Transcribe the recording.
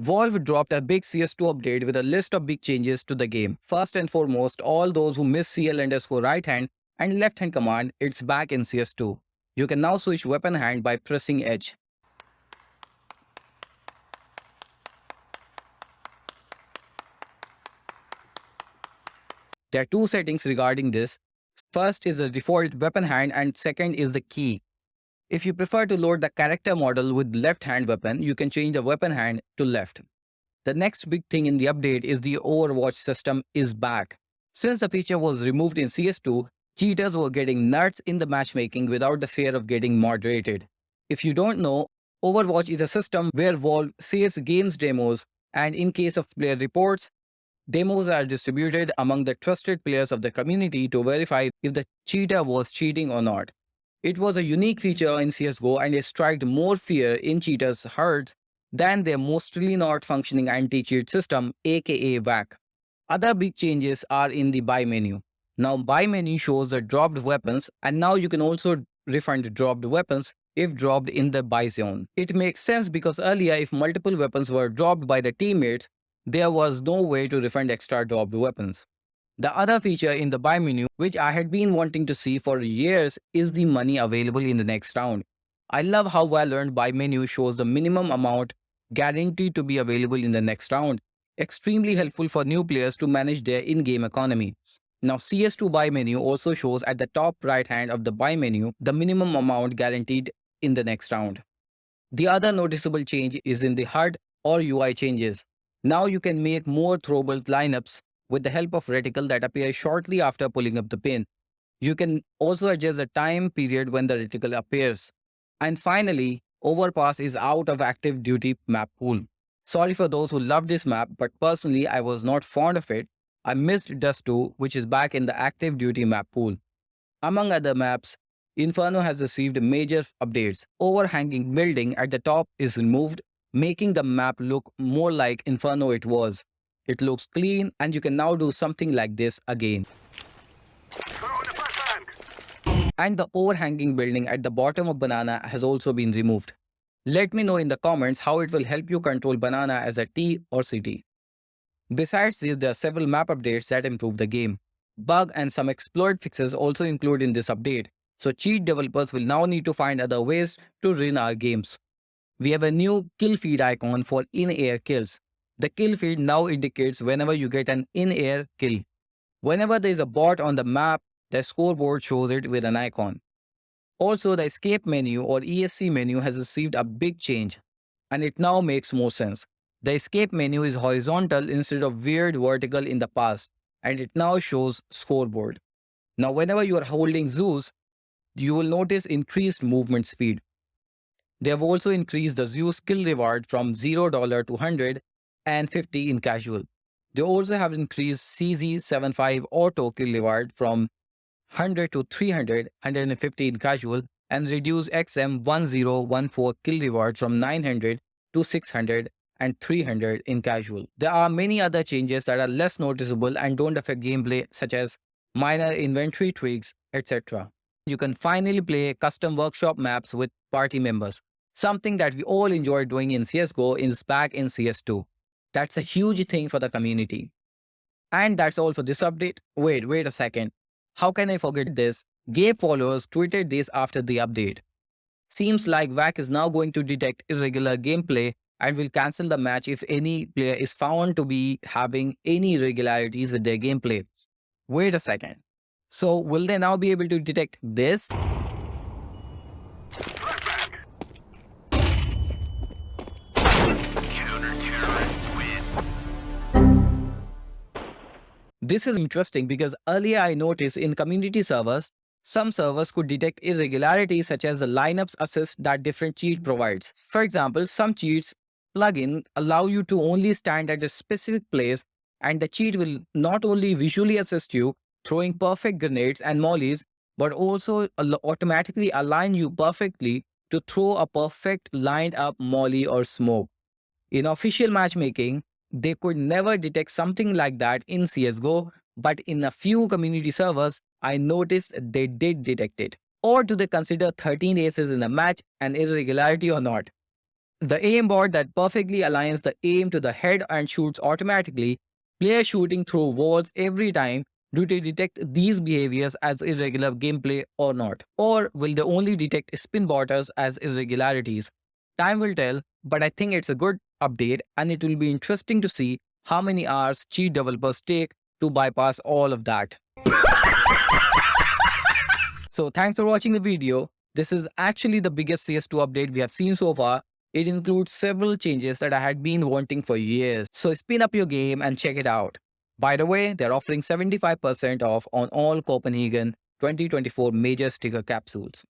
Valve dropped a big CS2 update with a list of big changes to the game. First and foremost, all those who miss CL_underscore right hand and left hand command, it's back in CS2. You can now switch weapon hand by pressing H. There are two settings regarding this. First is the default weapon hand and second is the key. If you prefer to load the character model with left hand weapon, you can change the weapon hand to left. The next big thing in the update is the Overwatch system is back. Since the feature was removed in CS2, cheaters were getting nuts in the matchmaking without the fear of getting moderated. If you don't know, Overwatch is a system where Valve saves games demos, and in case of player reports, demos are distributed among the trusted players of the community to verify if the cheater was cheating or not. It was a unique feature in CSGO and it struck more fear in cheaters' hearts than their mostly not functioning anti-cheat system, aka WAC. Other big changes are in the buy menu. Now buy menu shows the dropped weapons and now you can also refund dropped weapons if dropped in the buy zone. It makes sense because earlier if multiple weapons were dropped by the teammates, there was no way to refund extra dropped weapons. The other feature in the buy menu, which I had been wanting to see for years, is the money available in the next round. I love how Valorant buy menu shows the minimum amount guaranteed to be available in the next round. Extremely helpful for new players to manage their in-game economy. Now CS2 buy menu also shows at the top right hand of the buy menu the minimum amount guaranteed in the next round. The other noticeable change is in the HUD or UI changes. Now you can make more throwable lineups with the help of reticle that appears shortly after pulling up the pin. You can also adjust the time period when the reticle appears. And finally, Overpass is out of active duty map pool. Sorry for those who love this map, but personally I was not fond of it. I missed Dust 2, which is back in the active duty map pool. Among other maps, Inferno has received major updates. Overhanging building at the top is removed, making the map look more like Inferno it was. It looks clean and you can now do something like this again. And the overhanging building at the bottom of Banana has also been removed. Let me know in the comments how it will help you control Banana as a T or CT. Besides this, there are several map updates that improve the game. Bug and some exploit fixes also include in this update, so cheat developers will now need to find other ways to run our games. We have a new kill feed icon for in-air kills. The kill feed now indicates whenever you get an in-air kill. Whenever there is a bot on the map, the scoreboard shows it with an icon. Also, the escape menu or ESC menu has received a big change, and it now makes more sense. The escape menu is horizontal instead of weird vertical in the past, and it now shows scoreboard. Now, whenever you are holding Zeus, you will notice increased movement speed. They have also increased the Zeus kill reward from $0 to 100 and 50 in casual. They also have increased CZ75 auto kill reward from 100 to 300, 150 in casual, and reduced XM1014 kill reward from 900 to 600 and 300 in casual. There are many other changes that are less noticeable and don't affect gameplay, such as minor inventory tweaks, etc. You can finally play custom workshop maps with party members. Something that we all enjoy doing in CSGO is back in CS2. That's a huge thing for the community. And that's all for this update. Wait a second. How can I forget this? Gabe followers tweeted this after the update. Seems like WAC is now going to detect irregular gameplay and will cancel the match if any player is found to be having any irregularities with their gameplay. Wait a second. So will they now be able to detect this? This is interesting because earlier I noticed in community servers, some servers could detect irregularities such as the lineups assist that different cheat provides. For example, some cheats plugin allow you to only stand at a specific place and the cheat will not only visually assist you throwing perfect grenades and mollies, but also automatically align you perfectly to throw a perfect lined up molly or smoke. In official matchmaking, they could never detect something like that in CSGO, but in a few community servers, I noticed they did detect it. Or do they consider 13 aces in a match an irregularity or not? The aimbot that perfectly aligns the aim to the head and shoots automatically. Players shooting through walls every time. Do they detect these behaviors as irregular gameplay or not? Or will they only detect spin borders as irregularities? Time will tell, but I think it's a good update and it will be interesting to see how many hours cheat developers take to bypass all of that. So thanks for watching the video. This is actually the biggest CS2 update we have seen so far. It includes several changes that I had been wanting for years. So spin up your game and check it out. By the way, they're offering 75% off on all Copenhagen 2024 major sticker capsules.